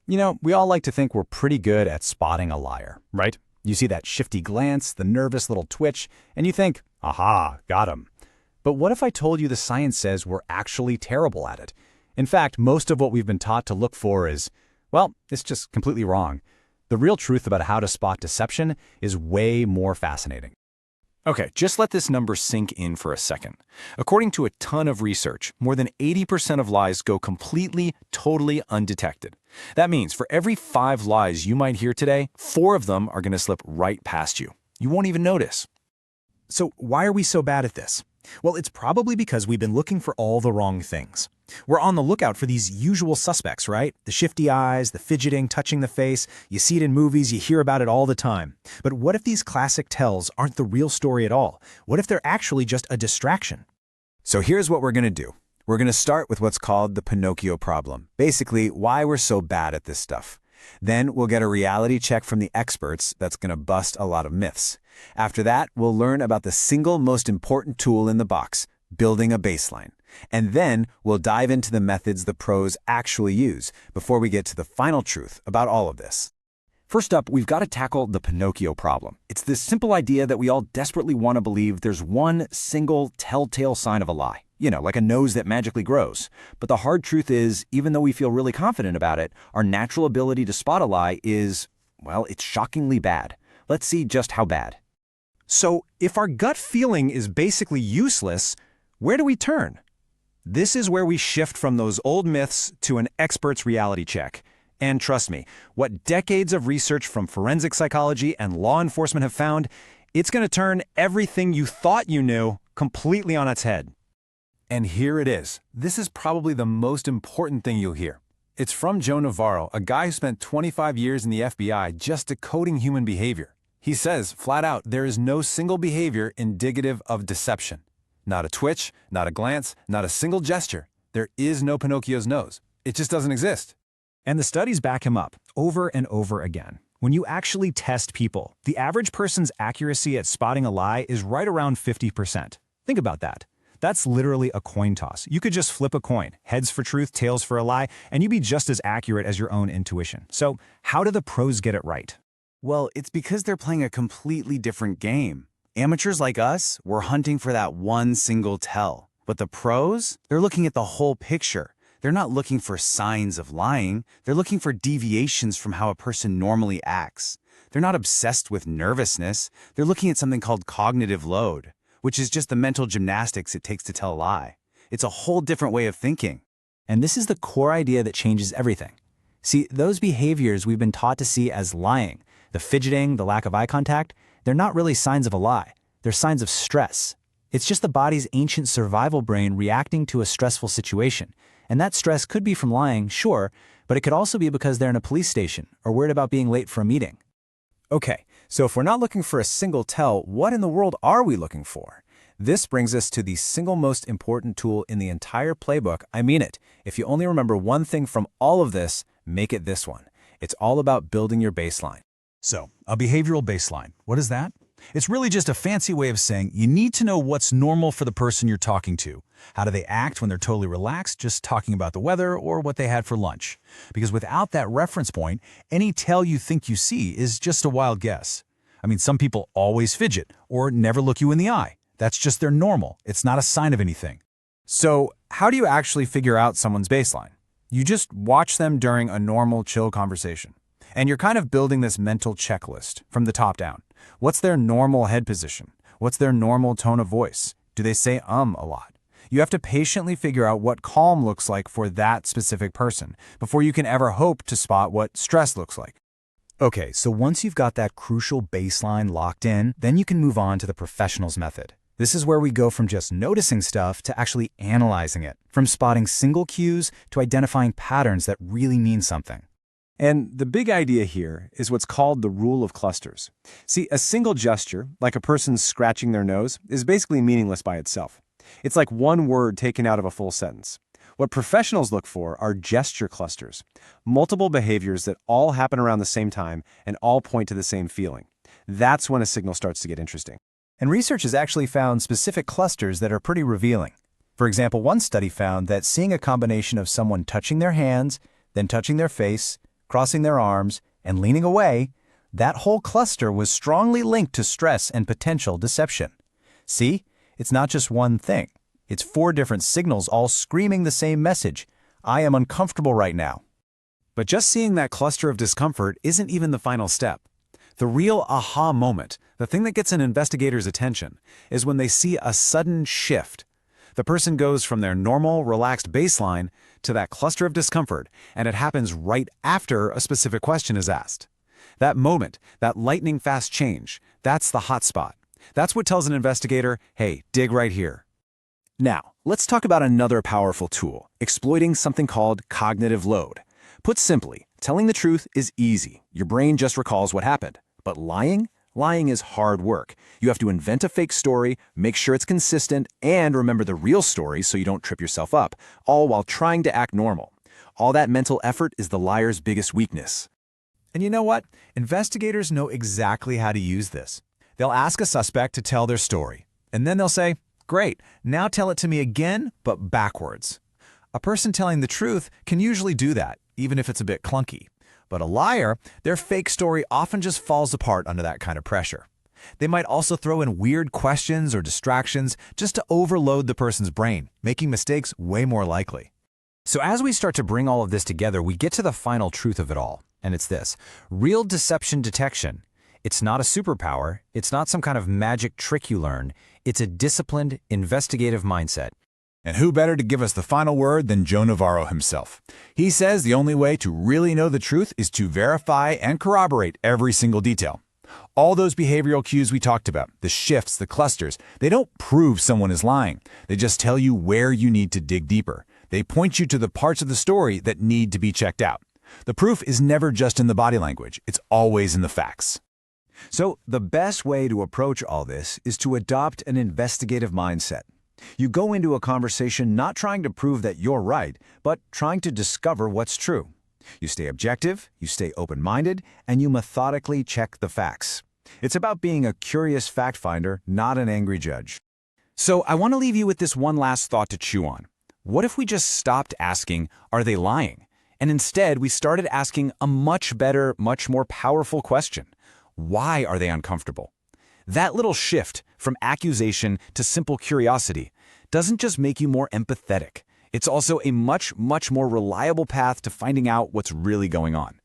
We all like to think we're pretty good at spotting a liar, right? You see that shifty glance, the nervous little twitch, and you think, aha, got him. But what if I told you the science says we're actually terrible at it? In fact, most of what we've been taught to look for is, well, it's just completely wrong. The real truth about how to spot deception is way more fascinating. Okay, just let this number sink in for a second. According to a ton of research, more than 80% of lies go completely, totally undetected. That means for every 5 lies you might hear today, 4 of them are going to slip right past you. You won't even notice. So why are we so bad at this? Well, it's probably because we've been looking for all the wrong things. We're on the lookout for these usual suspects, right? The shifty eyes, the fidgeting, touching the face. You see it in movies, you hear about it all the time. But what if these classic tells aren't the real story at all? What if they're actually just a distraction? So here's what we're going to do. We're going to start with what's called the Pinocchio problem. Basically, why we're so bad at this stuff. Then we'll get a reality check from the experts that's going to bust a lot of myths. After that, we'll learn about the single most important tool in the box, building a baseline. And then we'll dive into the methods the pros actually use before we get to the final truth about all of this. First up, we've got to tackle the Pinocchio problem. It's this simple idea that we all desperately want to believe there's one single telltale sign of a lie. Like a nose that magically grows. But the hard truth is, even though we feel really confident about it, our natural ability to spot a lie is, well, it's shockingly bad. Let's see just how bad. So if our gut feeling is basically useless, where do we turn? This is where we shift from those old myths to an expert's reality check. And trust me, what decades of research from forensic psychology and law enforcement have found, it's going to turn everything you thought you knew completely on its head. And here it is. This is probably the most important thing you'll hear. It's from Joe Navarro, a guy who spent 25 years in the FBI just decoding human behavior. He says, flat out, there is no single behavior indicative of deception. Not a twitch, not a glance, not a single gesture. There is no Pinocchio's nose. It just doesn't exist. And the studies back him up over and over again. When you actually test people, the average person's accuracy at spotting a lie is right around 50%. Think about that. That's literally a coin toss. You could just flip a coin, heads for truth, tails for a lie, and you'd be just as accurate as your own intuition. So how do the pros get it right? Well, it's because they're playing a completely different game. Amateurs like us, we're hunting for that one single tell. But the pros, they're looking at the whole picture. They're not looking for signs of lying. They're looking for deviations from how a person normally acts. They're not obsessed with nervousness. They're looking at something called cognitive load, which is just the mental gymnastics it takes to tell a lie. It's a whole different way of thinking. And this is the core idea that changes everything. See, those behaviors we've been taught to see as lying, the fidgeting, the lack of eye contact, they're not really signs of a lie. They're signs of stress. It's just the body's ancient survival brain reacting to a stressful situation. And that stress could be from lying, sure, but it could also be because they're in a police station or worried about being late for a meeting. Okay, so if we're not looking for a single tell, what in the world are we looking for? This brings us to the single most important tool in the entire playbook. I mean it. If you only remember one thing from all of this, make it this one. It's all about building your baseline. So, a behavioral baseline. What is that? It's really just a fancy way of saying you need to know what's normal for the person you're talking to. How do they act when they're totally relaxed, just talking about the weather or what they had for lunch? Because without that reference point, any tell you think you see is just a wild guess. I mean, some people always fidget or never look you in the eye. That's just their normal. It's not a sign of anything. So, how do you actually figure out someone's baseline? You just watch them during a normal, chill conversation. And you're kind of building this mental checklist from the top down. What's their normal head position? What's their normal tone of voice? Do they say a lot? You have to patiently figure out what calm looks like for that specific person before you can ever hope to spot what stress looks like. Okay, so once you've got that crucial baseline locked in, then you can move on to the professional's method. This is where we go from just noticing stuff to actually analyzing it, from spotting single cues to identifying patterns that really mean something. And the big idea here is what's called the rule of clusters. See, a single gesture, like a person scratching their nose, is basically meaningless by itself. It's like one word taken out of a full sentence. What professionals look for are gesture clusters, multiple behaviors that all happen around the same time and all point to the same feeling. That's when a signal starts to get interesting. And research has actually found specific clusters that are pretty revealing. For example, one study found that seeing a combination of someone touching their hands, then touching their face, crossing their arms, and leaning away, that whole cluster was strongly linked to stress and potential deception. See, it's not just one thing. It's 4 different signals all screaming the same message. I am uncomfortable right now. But just seeing that cluster of discomfort isn't even the final step. The real aha moment, the thing that gets an investigator's attention, is when they see a sudden shift. The person goes from their normal, relaxed baseline to that cluster of discomfort, and it happens right after a specific question is asked. That moment, that lightning-fast change, that's the hot spot. That's what tells an investigator, hey, dig right here. Now, let's talk about another powerful tool, exploiting something called cognitive load. Put simply, telling the truth is easy. Your brain just recalls what happened. But lying? Lying is hard work. You have to invent a fake story, make sure it's consistent, and remember the real story so you don't trip yourself up, all while trying to act normal. All that mental effort is the liar's biggest weakness. And you know what? Investigators know exactly how to use this. They'll ask a suspect to tell their story, and then they'll say, great, now tell it to me again, but backwards. A person telling the truth can usually do that, even if it's a bit clunky. But a liar, their fake story often just falls apart under that kind of pressure. They might also throw in weird questions or distractions just to overload the person's brain, making mistakes way more likely. So as we start to bring all of this together, we get to the final truth of it all, and it's this. Real deception detection. It's not a superpower. It's not some kind of magic trick you learn. It's a disciplined, investigative mindset. And who better to give us the final word than Joe Navarro himself? He says the only way to really know the truth is to verify and corroborate every single detail. All those behavioral cues we talked about, the shifts, the clusters, they don't prove someone is lying. They just tell you where you need to dig deeper. They point you to the parts of the story that need to be checked out. The proof is never just in the body language. It's always in the facts. So the best way to approach all this is to adopt an investigative mindset. You go into a conversation not trying to prove that you're right, but trying to discover what's true. You stay objective, you stay open-minded, and you methodically check the facts. It's about being a curious fact finder, not an angry judge. So I want to leave you with this one last thought to chew on. What if we just stopped asking, are they lying? And instead, we started asking a much better, much more powerful question. Why are they uncomfortable? That little shift from accusation to simple curiosity doesn't just make you more empathetic. It's also a much more reliable path to finding out what's really going on.